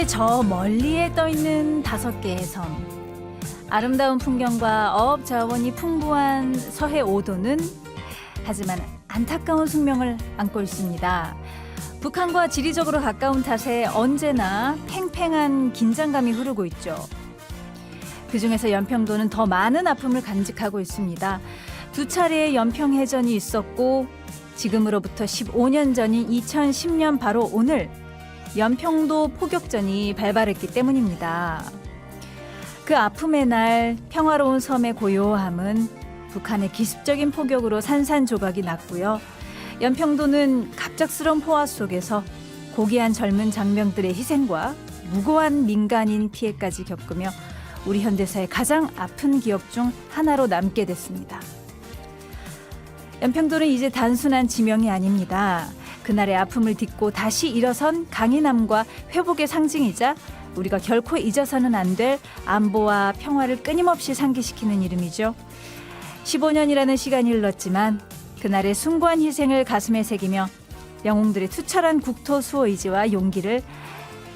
서해 저 멀리에 떠있는 5개의 섬. 아름다운 풍경과 어업 자원이 풍부한 서해 5도는 하지만 안타까운 숙명을 안고 있습니다. 북한과 지리적으로 가까운 탓에 언제나 팽팽한 긴장감이 흐르고 있죠. 그중에서 연평도는 더 많은 아픔을 간직하고 있습니다. 2차례의 연평해전이 있었고 지금으로부터 15년 전인 2010년 바로 오늘 연평도 포격전이 발발했기 때문입니다. 그 아픔의 날 평화로운 섬의 고요함은 북한의 기습적인 포격으로 산산조각이 났고요. 연평도는 갑작스러운 포화 속에서 고귀한 젊은 장병들의 희생과 무고한 민간인 피해까지 겪으며 우리 현대사의 가장 아픈 기억 중 하나로 남게 됐습니다. 연평도는 이제 단순한 지명이 아닙니다. 그날의 아픔을 딛고 다시 일어선 강인함과 회복의 상징이자 우리가 결코 잊어서는 안 될 안보와 평화를 끊임없이 상기시키는 이름이죠. 15년이라는 시간이 흘렀지만 그날의 숭고한 희생을 가슴에 새기며 영웅들의 투철한 국토 수호 의지와 용기를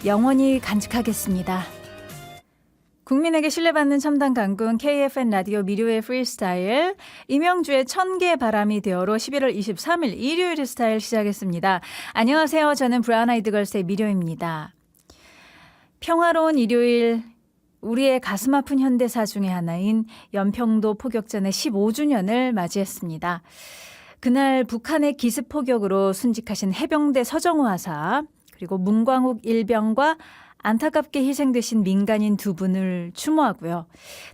영원히 간직하겠습니다. 국민에게 신뢰받는 첨단 강군 KFN 라디오 미료의 프리스타일 이명주의 1000개의 바람이 되어로 11월 23일 일요일 스타일 시작했습니다. 안녕하세요. 저는 브라운 아이드 걸스의 미료입니다. 평화로운 일요일 우리의 가슴 아픈 현대사 중의 하나인 연평도 포격전의 15주년을 맞이했습니다. 그날 북한의 기습 포격으로 순직하신 해병대 서정우 하사 그리고 문광욱 일병과 안타깝게 희생되신 민간인 2분을 추모하고요.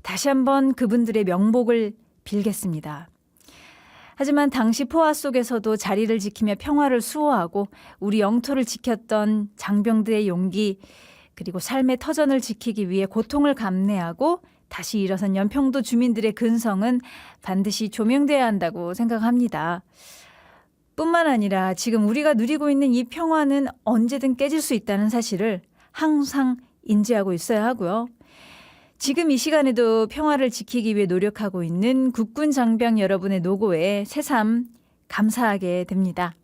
다시 한번 그분들의 명복을 빌겠습니다. 하지만 당시 포화 속에서도 자리를 지키며 평화를 수호하고 우리 영토를 지켰던 장병들의 용기 그리고 삶의 터전을 지키기 위해 고통을 감내하고 다시 일어선 연평도 주민들의 근성은 반드시 조명돼야 한다고 생각합니다. 뿐만 아니라 지금 우리가 누리고 있는 이 평화는 언제든 깨질 수 있다는 사실을 항상 인지하고 있어야 하고요. 지금 이 시간에도 평화를 지키기 위해 노력하고 있는 국군 장병 여러분의 노고에 새삼 감사하게 됩니다.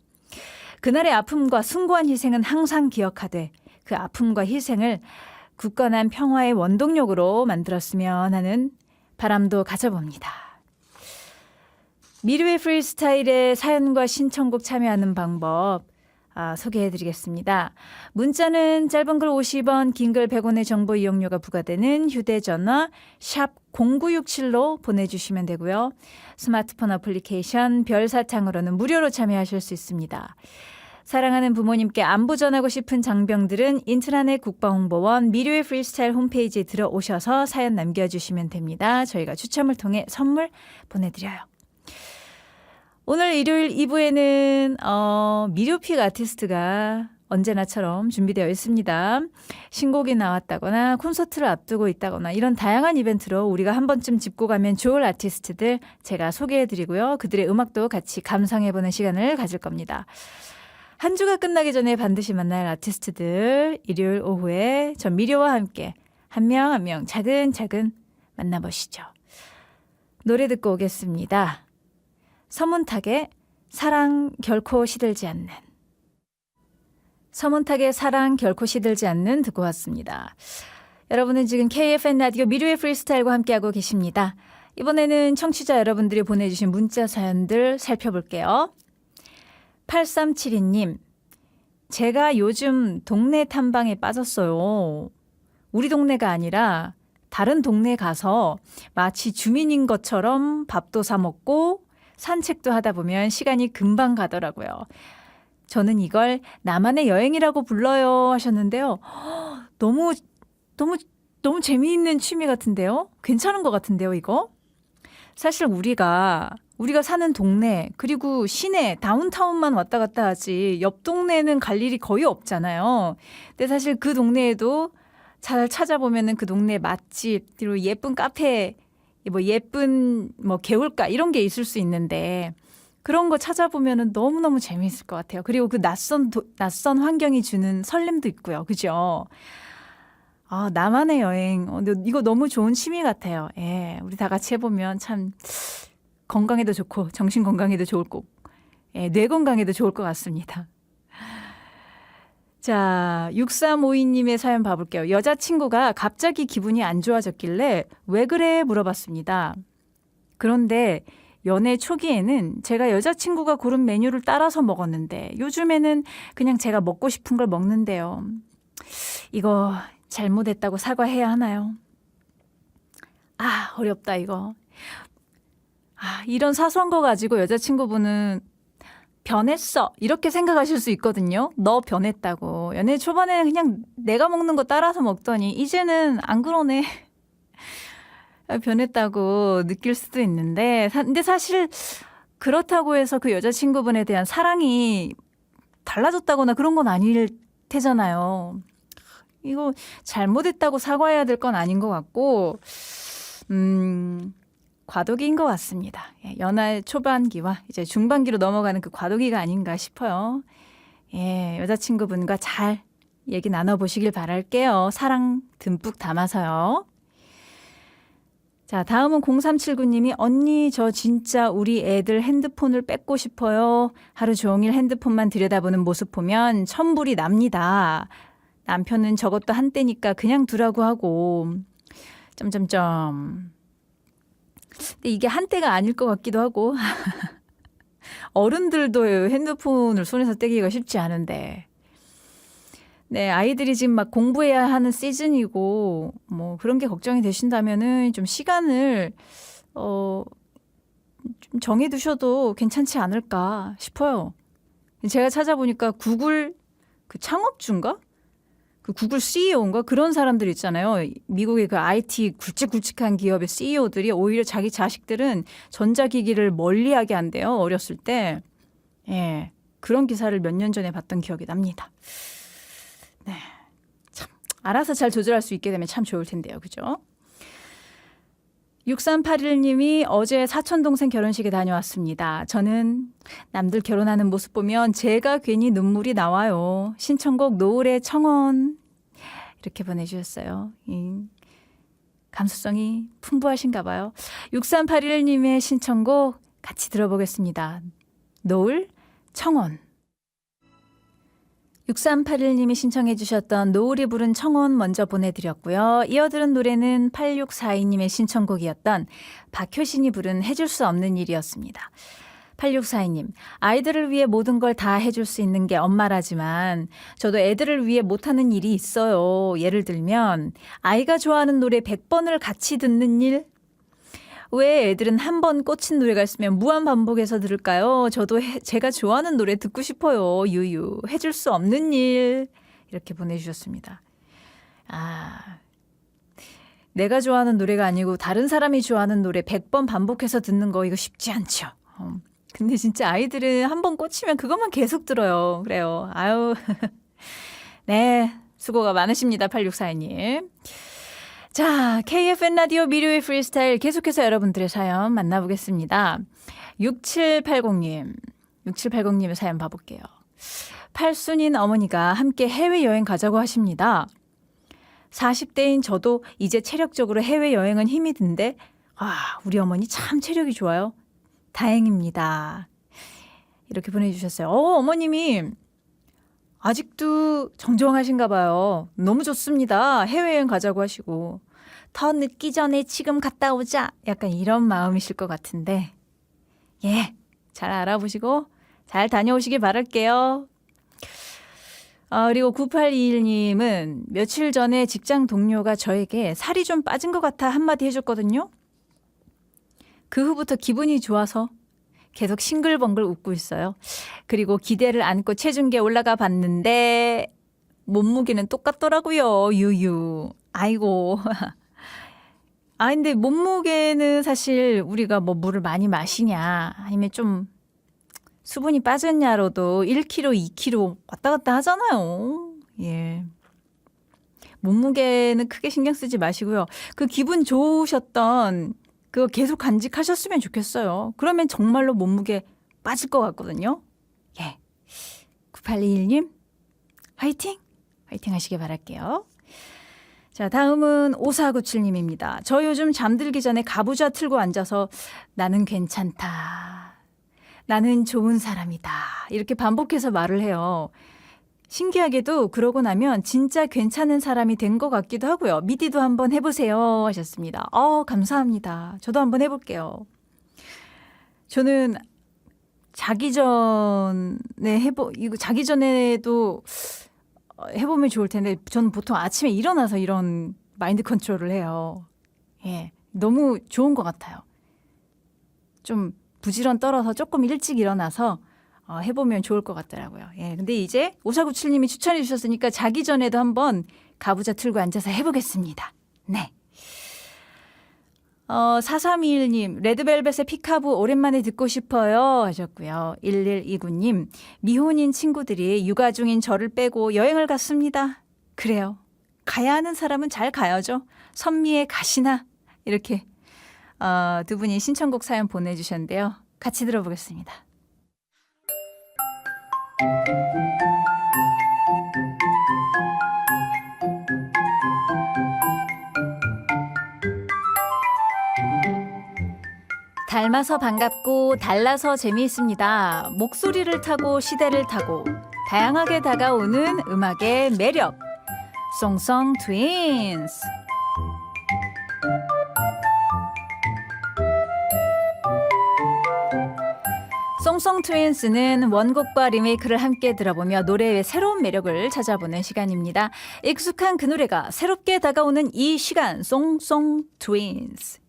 그날의 아픔과 숭고한 희생은 항상 기억하되 그 아픔과 희생을 굳건한 평화의 원동력으로 만들었으면 하는 바람도 가져봅니다. 미르의 프리스타일의 사연과 신청곡 참여하는 방법 소개해드리겠습니다. 문자는 짧은 글 50원, 긴 글 100원의 정보 이용료가 부과되는 휴대전화 샵 0967로 보내주시면 되고요. 스마트폰 어플리케이션 별사탕으로는 무료로 참여하실 수 있습니다. 사랑하는 부모님께 안부 전하고 싶은 장병들은 인트라넷 국방홍보원 미르의 프리스타일 홈페이지에 들어오셔서 사연 남겨주시면 됩니다. 저희가 추첨을 통해 선물 보내드려요. 오늘 일요일 2부에는 미료픽 아티스트가 언제나처럼 준비되어 있습니다. 신곡이 나왔다거나 콘서트를 앞두고 있다거나 이런 다양한 이벤트로 우리가 한 번쯤 짚고 가면 좋을 아티스트들 제가 소개해드리고요. 그들의 음악도 같이 감상해보는 시간을 가질 겁니다. 한 주가 끝나기 전에 반드시 만날 아티스트들 일요일 오후에 전 미료와 함께 한 명 한 명 차근차근 만나보시죠. 노래 듣고 오겠습니다. 서문탁의 사랑 결코 시들지 않는 서문탁의 사랑 결코 시들지 않는 듣고 왔습니다. 여러분은 지금 KFN 라디오 미료의 프리스타일과 함께하고 계십니다. 이번에는 청취자 여러분들이 보내주신 문자 사연들 살펴볼게요. 8372님 제가 요즘 동네 탐방에 빠졌어요. 우리 동네가 아니라 다른 동네에 가서 마치 주민인 것처럼 밥도 사 먹고 산책도 하다 보면 시간이 금방 가더라고요. 저는 이걸 나만의 여행이라고 불러요 하셨는데요. 너무 재미있는 취미 같은데요. 괜찮은 것 같은데요 이거. 사실 우리가 사는 동네 그리고 시내 다운타운만 왔다 갔다 하지 옆 동네는 갈 일이 거의 없잖아요. 근데 사실 그 동네에도 잘 찾아보면은 그 동네 맛집 그리고 예쁜 카페 예쁜 개울가 이런 게 있을 수 있는데 그런 거 찾아보면은 너무너무 재미있을 것 같아요. 그리고 그 낯선 환경이 주는 설렘도 있고요. 그죠? 나만의 여행. 이거 너무 좋은 취미 같아요. 예, 우리 다 같이 해보면 참 건강에도 좋고 정신 건강에도 좋을 거고 뇌 건강에도 좋을 것 같습니다. 자, 6352님의 사연 봐볼게요. 여자친구가 갑자기 기분이 안 좋아졌길래 왜 그래 물어봤습니다. 그런데 연애 초기에는 제가 여자친구가 고른 메뉴를 따라서 먹었는데 요즘에는 그냥 제가 먹고 싶은 걸 먹는데요. 이거 잘못했다고 사과해야 하나요? 아, 어렵다 이거. 이런 사소한 거 가지고 여자친구분은 변했어 이렇게 생각하실 수 있거든요. 너 변했다고. 연애 초반에는 그냥 내가 먹는 거 따라서 먹더니 이제는 안 그러네. 변했다고 느낄 수도 있는데 근데 사실 그렇다고 해서 그 여자친구분에 대한 사랑이 달라졌다거나 그런 건 아닐 테잖아요. 이거 잘못했다고 사과해야 될 건 아닌 것 같고 과도기인 것 같습니다. 연애 초반기와 이제 중반기로 넘어가는 그 과도기가 아닌가 싶어요. 예, 여자친구분과 잘 얘기 나눠보시길 바랄게요. 사랑 듬뿍 담아서요. 자, 다음은 0379님이 언니 저 진짜 우리 애들 핸드폰을 뺏고 싶어요. 하루 종일 핸드폰만 들여다보는 모습 보면 천불이 납니다. 남편은 저것도 한때니까 그냥 두라고 하고 점점점. 근데 이게 한때가 아닐 것 같기도 하고 어른들도 핸드폰을 손에서 떼기가 쉽지 않은데 네, 아이들이 지금 막 공부해야 하는 시즌이고 뭐 그런 게 걱정이 되신다면은 좀 시간을 좀 정해두셔도 괜찮지 않을까 싶어요. 제가 찾아보니까 구글 그 창업주인가? 그 구글 CEO인가? 그런 사람들 있잖아요. 미국의 그 IT 굵직굵직한 기업의 CEO들이 오히려 자기 자식들은 전자기기를 멀리하게 한대요. 어렸을 때. 예, 그런 기사를 몇 년 전에 봤던 기억이 납니다. 네, 참 알아서 잘 조절할 수 있게 되면 참 좋을 텐데요. 그죠? 6381님이 어제 사촌동생 결혼식에 다녀왔습니다. 저는 남들 결혼하는 모습 보면 제가 괜히 눈물이 나와요. 신청곡 노을의 청혼 이렇게 보내주셨어요. 감수성이 풍부하신가 봐요. 6381님의 신청곡 같이 들어보겠습니다. 노을 청혼. 6381님이 신청해 주셨던 노을이 부른 청혼 먼저 보내드렸고요. 이어들은 노래는 8642님의 신청곡이었던 박효신이 부른 해줄 수 없는 일이었습니다. 8642님, 아이들을 위해 모든 걸 다 해줄 수 있는 게 엄마라지만 저도 애들을 위해 못하는 일이 있어요. 예를 들면 아이가 좋아하는 노래 100번을 같이 듣는 일. 왜 애들은 한 번 꽂힌 노래가 있으면 무한 반복해서 들을까요? 저도 제가 좋아하는 노래 듣고 싶어요. 유유. 해줄 수 없는 일. 이렇게 보내주셨습니다. 내가 좋아하는 노래가 아니고 다른 사람이 좋아하는 노래 100번 반복해서 듣는 거 이거 쉽지 않죠. 근데 진짜 아이들은 한 번 꽂히면 그것만 계속 들어요. 그래요. 아유. 네. 수고가 많으십니다. 8642님. 자, KFN 라디오 미료의 프리스타일 계속해서 여러분들의 사연 만나보겠습니다. 6780님의 사연 봐볼게요. 팔순인 어머니가 함께 해외여행 가자고 하십니다. 40대인 저도 이제 체력적으로 해외여행은 힘이 든데 우리 어머니 참 체력이 좋아요. 다행입니다. 이렇게 보내주셨어요. 어머님이 아직도 정정하신가 봐요. 너무 좋습니다. 해외여행 가자고 하시고 더 늦기 전에 지금 갔다 오자. 약간 이런 마음이실 것 같은데 예, 잘 알아보시고 잘 다녀오시길 바랄게요. 그리고 9821님은 며칠 전에 직장 동료가 저에게 살이 좀 빠진 것 같아 한마디 해줬거든요. 그 후부터 기분이 좋아서 계속 싱글벙글 웃고 있어요. 그리고 기대를 안고 체중계 올라가 봤는데 몸무게는 똑같더라고요. 유유. 아이고. 근데 몸무게는 사실 우리가 뭐 물을 많이 마시냐 아니면 좀 수분이 빠졌냐로도 1kg, 2kg 왔다 갔다 하잖아요. 예. 몸무게는 크게 신경 쓰지 마시고요. 그 기분 좋으셨던 그거 계속 간직하셨으면 좋겠어요. 그러면 정말로 몸무게 빠질 것 같거든요. 예. 9821님, 화이팅! 화이팅 하시길 바랄게요. 자, 다음은 5497님입니다. 저 요즘 잠들기 전에 가부좌 틀고 앉아서 나는 괜찮다. 나는 좋은 사람이다. 이렇게 반복해서 말을 해요. 신기하게도 그러고 나면 진짜 괜찮은 사람이 된 것 같기도 하고요. 미디도 한번 해보세요 하셨습니다. 감사합니다. 저도 한번 해볼게요. 저는 자기 전에도 해보면 좋을 텐데 저는 보통 아침에 일어나서 이런 마인드 컨트롤을 해요. 예, 너무 좋은 것 같아요. 좀 부지런 떨어서 조금 일찍 일어나서 해보면 좋을 것 같더라고요. 예, 근데 이제 5497님이 추천해 주셨으니까 자기 전에도 한번 가부좌 틀고 앉아서 해보겠습니다. 네. 4321님, 레드벨벳의 피카부 오랜만에 듣고 싶어요 하셨고요. 1129님, 미혼인 친구들이 육아 중인 저를 빼고 여행을 갔습니다. 그래요. 가야 하는 사람은 잘 가야죠. 선미의 가시나 이렇게 두 분이 신청곡 사연 보내주셨는데요. 같이 들어보겠습니다. 닮아서 반갑고 달라서 재미있습니다. 목소리를 타고 시대를 타고 다양하게 다가오는 음악의 매력. 송송 트윈스. 송송 트윈스는 원곡과 리메이크를 함께 들어보며 노래의 새로운 매력을 찾아보는 시간입니다. 익숙한 그 노래가 새롭게 다가오는 이 시간, 송송 트윈스.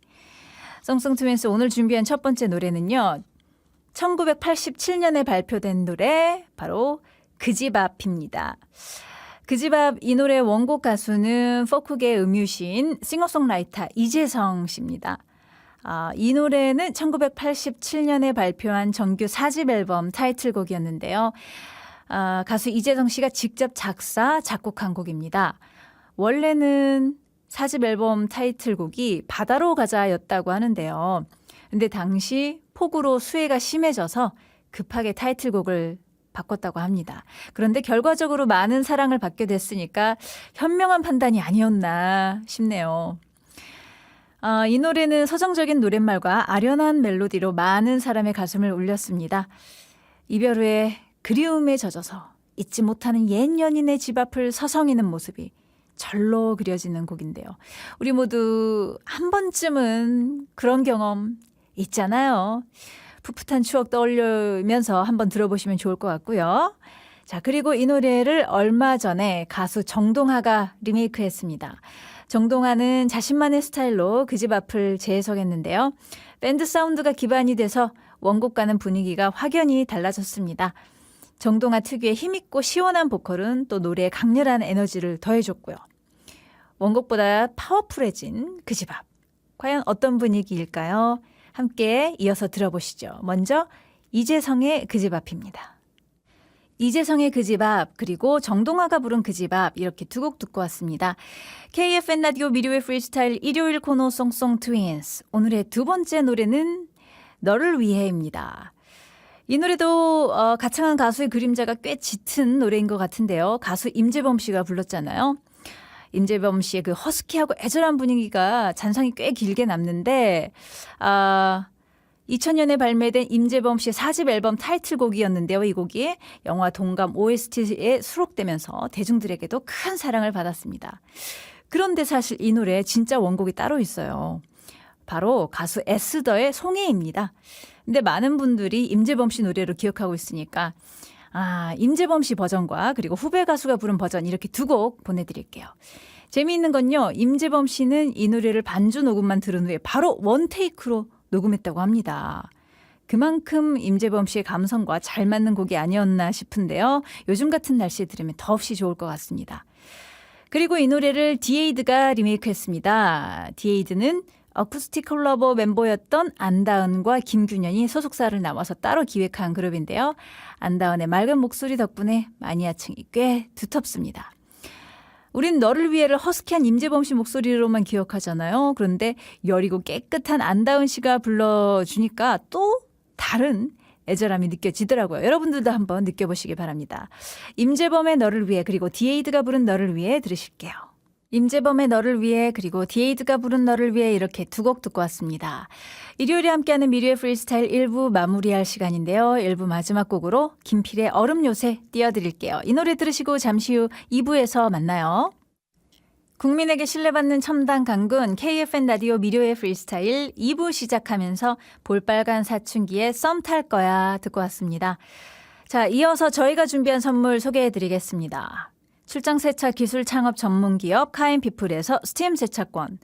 송송 트윈스 오늘 준비한 첫 번째 노래는요. 1987년에 발표된 노래 바로 그 집 앞입니다. 그 집 앞 이 노래 원곡 가수는 포크계 음유신 싱어송라이터 이재성 씨입니다. 이 노래는 1987년에 발표한 정규 4집 앨범 타이틀곡이었는데요. 가수 이재성 씨가 직접 작사, 작곡한 곡입니다. 원래는 4집 앨범 타이틀곡이 바다로 가자였다고 하는데요. 근데 당시 폭우로 수해가 심해져서 급하게 타이틀곡을 바꿨다고 합니다. 그런데 결과적으로 많은 사랑을 받게 됐으니까 현명한 판단이 아니었나 싶네요. 이 노래는 서정적인 노랫말과 아련한 멜로디로 많은 사람의 가슴을 울렸습니다. 이별 후에 그리움에 젖어서 잊지 못하는 옛 연인의 집 앞을 서성이는 모습이 절로 그려지는 곡인데요. 우리 모두 한 번쯤은 그런 경험 있잖아요. 풋풋한 추억 떠올리면서 한번 들어보시면 좋을 것 같고요. 자, 그리고 이 노래를 얼마 전에 가수 정동하가 리메이크했습니다. 정동하는 자신만의 스타일로 그 집 앞을 재해석했는데요. 밴드 사운드가 기반이 돼서 원곡과는 분위기가 확연히 달라졌습니다. 정동하 특유의 힘있고 시원한 보컬은 또 노래에 강렬한 에너지를 더해줬고요. 원곡보다 파워풀해진 그 집 앞. 과연 어떤 분위기일까요? 함께 이어서 들어보시죠. 먼저 이재성의 그 집 앞입니다. 이재성의 그 집 앞, 그리고 정동하가 부른 그 집 앞, 이렇게 두 곡 듣고 왔습니다. KFN 라디오 미디어의 프리스타일 일요일 코너 송송 트윈스. 오늘의 두 번째 노래는 너를 위해입니다. 이 노래도 가창한 가수의 그림자가 꽤 짙은 노래인 것 같은데요. 가수 임재범 씨가 불렀잖아요. 임재범 씨의 그 허스키하고 애절한 분위기가 잔상이 꽤 길게 남는데 2000년에 발매된 임재범 씨의 4집 앨범 타이틀곡이었는데요. 이 곡이 영화 동감 OST에 수록되면서 대중들에게도 큰 사랑을 받았습니다. 그런데 사실 이 노래 진짜 원곡이 따로 있어요. 바로 가수 에스더의 송해입니다. 근데 많은 분들이 임재범 씨 노래로 기억하고 있으니까 임재범 씨 버전과 그리고 후배 가수가 부른 버전 이렇게 두 곡 보내드릴게요. 재미있는 건요. 임재범 씨는 이 노래를 반주 녹음만 들은 후에 바로 원테이크로 녹음했다고 합니다. 그만큼 임재범 씨의 감성과 잘 맞는 곡이 아니었나 싶은데요. 요즘 같은 날씨에 들으면 더없이 좋을 것 같습니다. 그리고 이 노래를 디에이드가 리메이크했습니다. 디에이드는 어쿠스틱 콜라보 멤버였던 안다은과 김균현이 소속사를 나와서 따로 기획한 그룹인데요. 안다은의 맑은 목소리 덕분에 마니아층이 꽤 두텁습니다. 우린 너를 위해를 허스키한 임재범 씨 목소리로만 기억하잖아요. 그런데 여리고 깨끗한 안다은 씨가 불러주니까 또 다른 애절함이 느껴지더라고요. 여러분들도 한번 느껴보시기 바랍니다. 임재범의 너를 위해 그리고 디에이드가 부른 너를 위해 들으실게요. 임재범의 너를 위해 그리고 디에이드가 부른 너를 위해 이렇게 두 곡 듣고 왔습니다. 일요일에 함께하는 미리의 프리스타일 1부 마무리할 시간인데요. 1부 마지막 곡으로 김필의 얼음 요새 띄워드릴게요. 이 노래 들으시고 잠시 후 2부에서 만나요. 국민에게 신뢰받는 첨단 강군 KFN 라디오 미료의 프리스타일 2부 시작하면서 볼빨간 사춘기에 썸 탈 거야 듣고 왔습니다. 자, 이어서 저희가 준비한 선물 소개해드리겠습니다. 출장 세차 기술 창업 전문 기업 카인피플에서 스팀 세차권,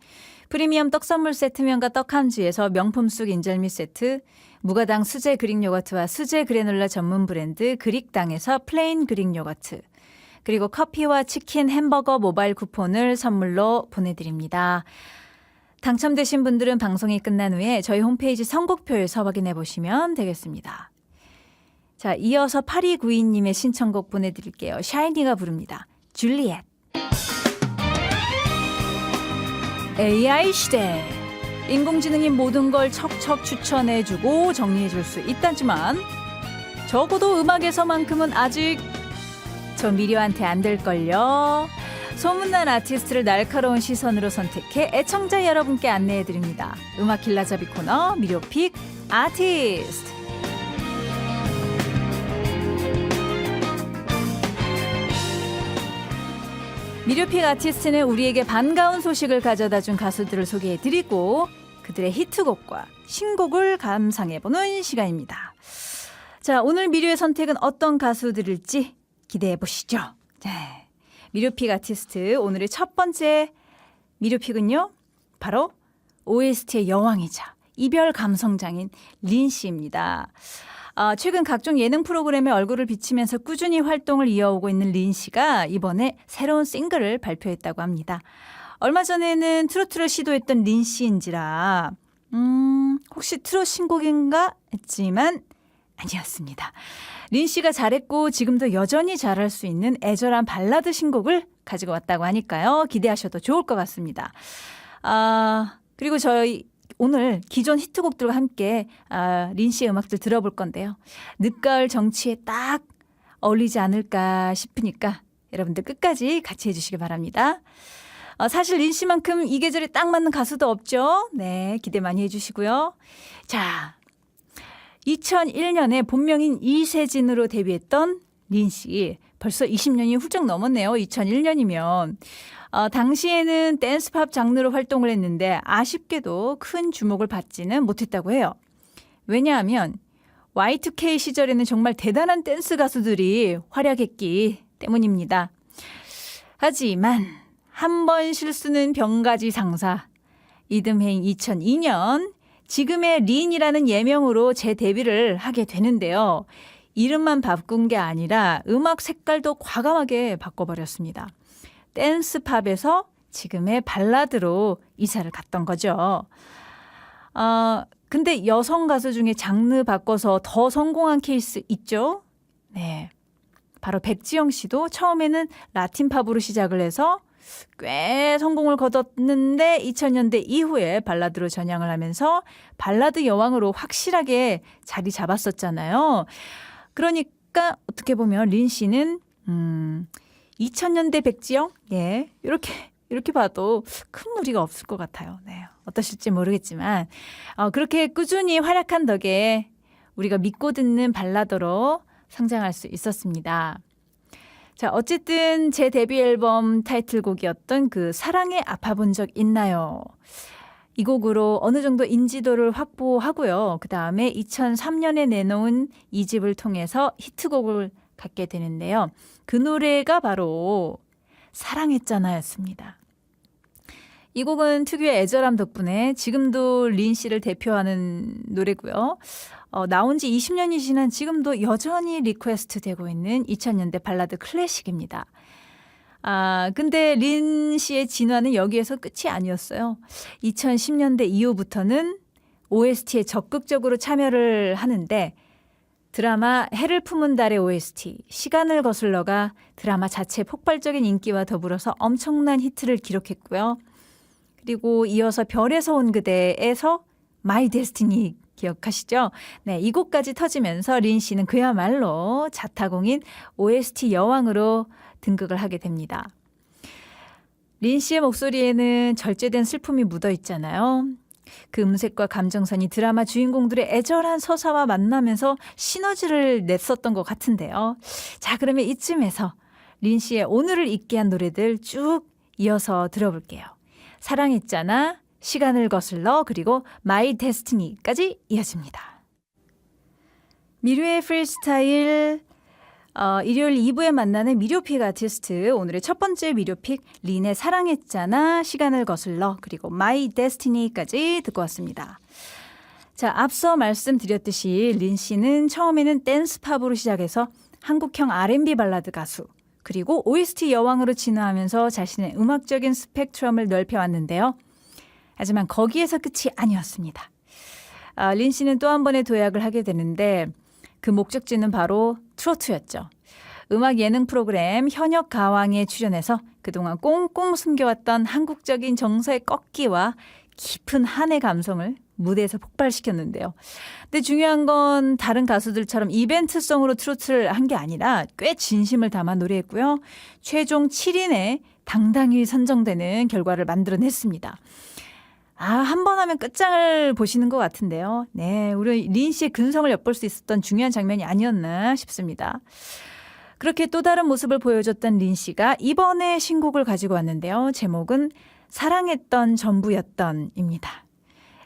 프리미엄 떡 선물 세트면과 떡함주에서 명품 쑥 인절미 세트, 무가당 수제 그릭 요거트와 수제 그래놀라 전문 브랜드 그릭당에서 플레인 그릭 요거트, 그리고 커피와 치킨 햄버거 모바일 쿠폰을 선물로 보내드립니다. 당첨되신 분들은 방송이 끝난 후에 저희 홈페이지 선곡표에서 확인해 보시면 되겠습니다. 자, 이어서 8292님의 신청곡 보내드릴게요. 샤이니가 부릅니다. 줄리엣. AI 시대. 인공지능이 모든 걸 척척 추천해주고 정리해줄 수 있다지만 적어도 음악에서만큼은 아직 저 미료한테 안 될걸요. 소문난 아티스트를 날카로운 시선으로 선택해 애청자 여러분께 안내해드립니다. 음악 길라잡이 코너 미료픽 아티스트. 미료픽 아티스트는 우리에게 반가운 소식을 가져다준 가수들을 소개해드리고 그들의 히트곡과 신곡을 감상해보는 시간입니다. 자, 오늘 미료의 선택은 어떤 가수들일지 기대해보시죠. 네. 미료픽 아티스트 오늘의 첫 번째 미료픽은요, 바로 OST의 여왕이자 이별 감성장인 린 씨입니다. 최근 각종 예능 프로그램에 얼굴을 비치면서 꾸준히 활동을 이어오고 있는 린 씨가 이번에 새로운 싱글을 발표했다고 합니다. 얼마 전에는 트로트를 시도했던 린 씨인지라 혹시 트롯 신곡인가 했지만 아니었습니다. 린 씨가 잘했고 지금도 여전히 잘할 수 있는 애절한 발라드 신곡을 가지고 왔다고 하니까요. 기대하셔도 좋을 것 같습니다. 그리고 저희 오늘 기존 히트곡들과 함께 린 씨의 음악들 들어볼 건데요. 늦가을 정치에 딱 어울리지 않을까 싶으니까 여러분들 끝까지 같이 해주시기 바랍니다. 사실 린 씨만큼 이 계절에 딱 맞는 가수도 없죠. 네, 기대 많이 해주시고요. 자, 2001년에 본명인 이세진으로 데뷔했던 린 씨. 벌써 20년이 훌쩍 넘었네요. 2001년이면. 당시에는 댄스팝 장르로 활동을 했는데 아쉽게도 큰 주목을 받지는 못했다고 해요. 왜냐하면 Y2K 시절에는 정말 대단한 댄스 가수들이 활약했기 때문입니다. 하지만 한 번 실수는 병가지 상사. 이듬해인 2002년 지금의 린이라는 예명으로 재데뷔를 하게 되는데요. 이름만 바꾼 게 아니라 음악 색깔도 과감하게 바꿔버렸습니다. 댄스팝에서 지금의 발라드로 이사를 갔던 거죠. 근데 여성 가수 중에 장르 바꿔서 더 성공한 케이스 있죠? 네. 바로 백지영 씨도 처음에는 라틴팝으로 시작을 해서 꽤 성공을 거뒀는데 2000년대 이후에 발라드로 전향을 하면서 발라드 여왕으로 확실하게 자리 잡았었잖아요. 그러니까 어떻게 보면 린 씨는 2000년대 백지영? 예. 이렇게 봐도 큰 무리가 없을 것 같아요. 네. 어떠실지 모르겠지만 그렇게 꾸준히 활약한 덕에 우리가 믿고 듣는 발라더로 성장할 수 있었습니다. 자, 어쨌든 제 데뷔 앨범 타이틀곡이었던 그 사랑에 아파본 적 있나요? 이 곡으로 어느 정도 인지도를 확보하고요. 그 다음에 2003년에 내놓은 2집을 통해서 히트곡을 갖게 되는데요. 그 노래가 바로 사랑했잖아였습니다. 이 곡은 특유의 애절함 덕분에 지금도 린 씨를 대표하는 노래고요. 나온 지 20년이 지난 지금도 여전히 리퀘스트 되고 있는 2000년대 발라드 클래식입니다. 근데 린 씨의 진화는 여기에서 끝이 아니었어요. 2010년대 이후부터는 OST에 적극적으로 참여를 하는데 드라마 해를 품은 달의 OST, 시간을 거슬러가 드라마 자체 폭발적인 인기와 더불어서 엄청난 히트를 기록했고요. 그리고 이어서 별에서 온 그대에서 마이 데스티니 기억하시죠? 네, 이 곡까지 터지면서 린 씨는 그야말로 자타공인 OST 여왕으로 등극을 하게 됩니다. 린 씨의 목소리에는 절제된 슬픔이 묻어 있잖아요. 그 음색과 감정선이 드라마 주인공들의 애절한 서사와 만나면서 시너지를 냈었던 것 같은데요. 자, 그러면 이쯤에서 린 씨의 오늘을 잊게 한 노래들 쭉 이어서 들어볼게요. 사랑했잖아, 시간을 거슬러, 그리고 마이 데스티니까지 이어집니다. 미료의 프리스타일, 일요일 2부에 만나는 미료픽 아티스트, 오늘의 첫 번째 미료픽 린의 사랑했잖아, 시간을 거슬러, 그리고 마이 데스티니까지 듣고 왔습니다. 자, 앞서 말씀드렸듯이 린 씨는 처음에는 댄스팝으로 시작해서 한국형 R&B 발라드 가수, 그리고 OST 여왕으로 진화하면서 자신의 음악적인 스펙트럼을 넓혀왔는데요. 하지만 거기에서 끝이 아니었습니다. 린 씨는 또 한 번의 도약을 하게 되는데 그 목적지는 바로 트로트였죠. 음악 예능 프로그램 현역 가왕에 출연해서 그동안 꽁꽁 숨겨왔던 한국적인 정서의 꺾기와 깊은 한의 감성을 무대에서 폭발시켰는데요. 근데 중요한 건 다른 가수들처럼 이벤트성으로 트로트를 한 게 아니라 꽤 진심을 담아 노래했고요. 최종 7인에 당당히 선정되는 결과를 만들어냈습니다. 한 번 하면 끝장을 보시는 것 같은데요. 네, 우리 린 씨의 근성을 엿볼 수 있었던 중요한 장면이 아니었나 싶습니다. 그렇게 또 다른 모습을 보여줬던 린 씨가 이번에 신곡을 가지고 왔는데요. 제목은 사랑했던 전부였던입니다.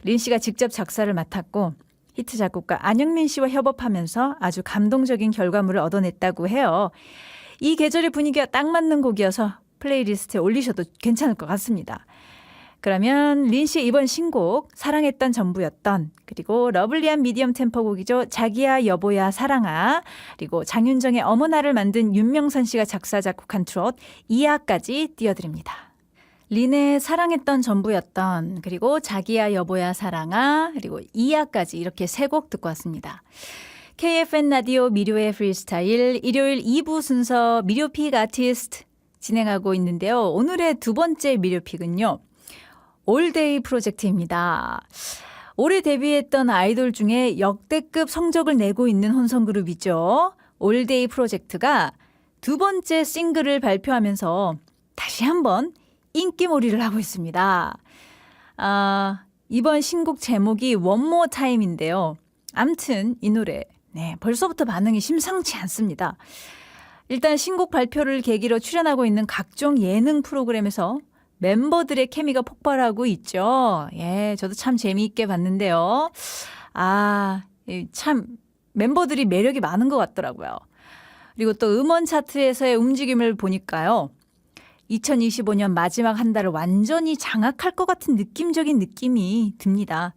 린 씨가 직접 작사를 맡았고 히트 작곡가 안영민 씨와 협업하면서 아주 감동적인 결과물을 얻어냈다고 해요. 이 계절의 분위기가 딱 맞는 곡이어서 플레이리스트에 올리셔도 괜찮을 것 같습니다. 그러면 린 씨의 이번 신곡 사랑했던 전부였던, 그리고 러블리한 미디엄 템포 곡이죠. 자기야 여보야 사랑아, 그리고 장윤정의 어머나를 만든 윤명선 씨가 작사 작곡한 트롯 이하까지 띄워드립니다. 린의 사랑했던 전부였던, 그리고 자기야 여보야 사랑아, 그리고 이하까지 이렇게 세 곡 듣고 왔습니다. KFN 라디오 미료의 프리스타일 일요일 2부 순서 미료픽 아티스트 진행하고 있는데요. 오늘의 두 번째 미료픽은요. 올데이 프로젝트입니다. 올해 데뷔했던 아이돌 중에 역대급 성적을 내고 있는 혼성그룹이죠. 올데이 프로젝트가 두 번째 싱글을 발표하면서 다시 한번 인기몰이를 하고 있습니다. 이번 신곡 제목이 One More Time인데요. 암튼 이 노래 벌써부터 반응이 심상치 않습니다. 일단 신곡 발표를 계기로 출연하고 있는 각종 예능 프로그램에서 멤버들의 케미가 폭발하고 있죠. 예, 저도 참 재미있게 봤는데요. 참 멤버들이 매력이 많은 것 같더라고요. 그리고 또 음원 차트에서의 움직임을 보니까요. 2025년 마지막 한 달을 완전히 장악할 것 같은 느낌적인 느낌이 듭니다.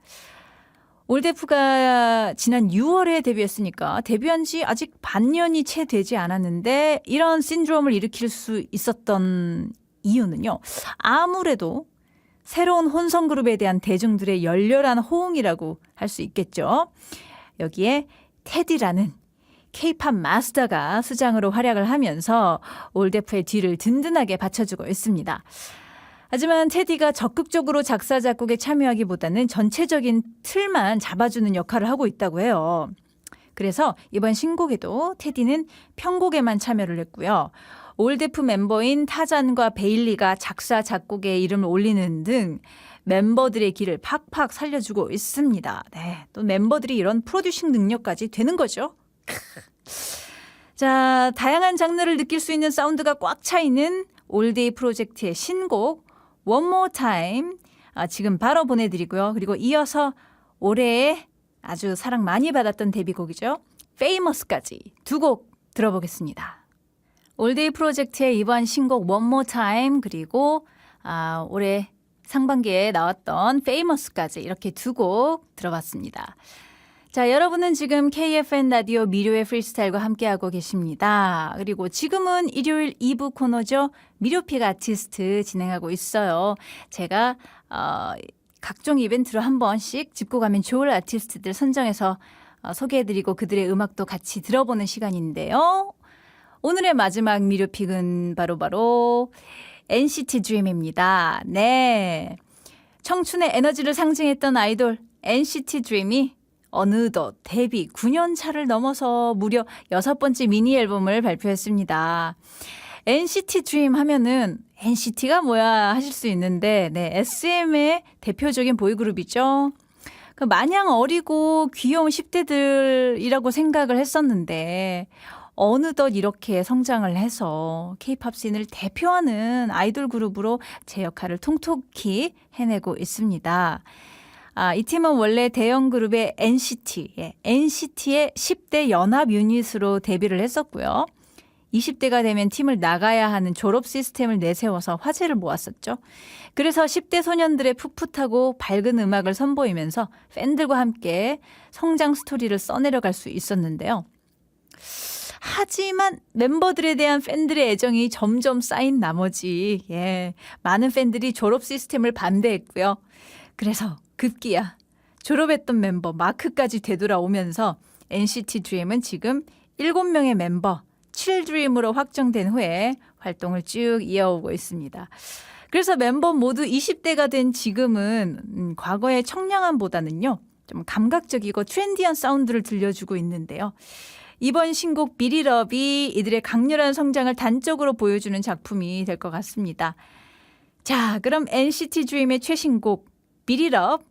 올데프가 지난 6월에 데뷔했으니까 데뷔한 지 아직 반년이 채 되지 않았는데 이런 신드롬을 일으킬 수 있었던 이유는요. 아무래도 새로운 혼성그룹에 대한 대중들의 열렬한 호응이라고 할 수 있겠죠. 여기에 테디라는 K-팝 마스터가 수장으로 활약을 하면서 올데프의 뒤를 든든하게 받쳐주고 있습니다. 하지만 테디가 적극적으로 작사 작곡에 참여하기보다는 전체적인 틀만 잡아주는 역할을 하고 있다고 해요. 그래서 이번 신곡에도 테디는 편곡에만 참여를 했고요. 올데프 멤버인 타잔과 베일리가 작사 작곡에 이름을 올리는 등 멤버들의 길을 팍팍 살려주고 있습니다. 네, 또 멤버들이 이런 프로듀싱 능력까지 되는 거죠. 자, 다양한 장르를 느낄 수 있는 사운드가 꽉 차 있는 올데이 프로젝트의 신곡 One More Time 지금 바로 보내드리고요. 그리고 이어서 올해에 아주 사랑 많이 받았던 데뷔곡이죠. Famous까지 두 곡 들어보겠습니다. 올데이 프로젝트의 이번 신곡 One More Time 그리고 올해 상반기에 나왔던 Famous까지 이렇게 두 곡 들어봤습니다. 자, 여러분은 지금 KFN 라디오 미료의 프리스타일과 함께하고 계십니다. 그리고 지금은 일요일 2부 코너죠. 미료픽 아티스트 진행하고 있어요. 제가 각종 이벤트로 한 번씩 짚고 가면 좋을 아티스트들 선정해서 소개해드리고 그들의 음악도 같이 들어보는 시간인데요. 오늘의 마지막 미료픽은 바로 NCT DREAM입니다. 네, 청춘의 에너지를 상징했던 아이돌 NCT DREAM이 어느덧 데뷔 9년 차를 넘어서 무려 6번째 미니 앨범을 발표했습니다. NCT DREAM 하면은 NCT가 뭐야 하실 수 있는데 네, SM의 대표적인 보이그룹이죠. 그 마냥 어리고 귀여운 10대들이라고 생각을 했었는데 어느덧 이렇게 성장을 해서 K-팝 씬을 대표하는 아이돌 그룹으로 제 역할을 통톡히 해내고 있습니다. 이 팀은 원래 대형 그룹의 NCT, NCT의 10대 연합 유닛으로 데뷔를 했었고요. 20대가 되면 팀을 나가야 하는 졸업 시스템을 내세워서 화제를 모았었죠. 그래서 10대 소년들의 풋풋하고 밝은 음악을 선보이면서 팬들과 함께 성장 스토리를 써내려갈 수 있었는데요. 하지만 멤버들에 대한 팬들의 애정이 점점 쌓인 나머지 많은 팬들이 졸업 시스템을 반대했고요. 그래서 급기야 졸업했던 멤버 마크까지 되돌아오면서 NCT DREAM은 지금 7명의 멤버 7드림으로 확정된 후에 활동을 쭉 이어오고 있습니다. 그래서 멤버 모두 20대가 된 지금은 과거의 청량함보다는요. 좀 감각적이고 트렌디한 사운드를 들려주고 있는데요. 이번 신곡 비리럽이 이들의 강렬한 성장을 단적으로 보여주는 작품이 될 것 같습니다. 자, 그럼 NCT DREAM의 최신곡 비리럽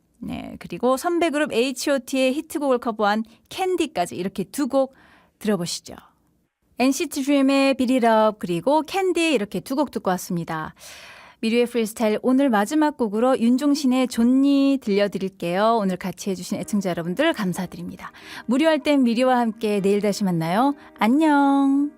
그리고 선배 그룹 H.O.T의 히트곡을 커버한 캔디까지 이렇게 두 곡 들어보시죠. NCT DREAM의 비리럽 그리고 캔디 이렇게 두 곡 듣고 왔습니다. 미리의 프리스타일 오늘 마지막 곡으로 윤종신의 존니 들려드릴게요. 오늘 같이 해주신 애청자 여러분들 감사드립니다. 무료할 땐 미리와 함께 내일 다시 만나요. 안녕.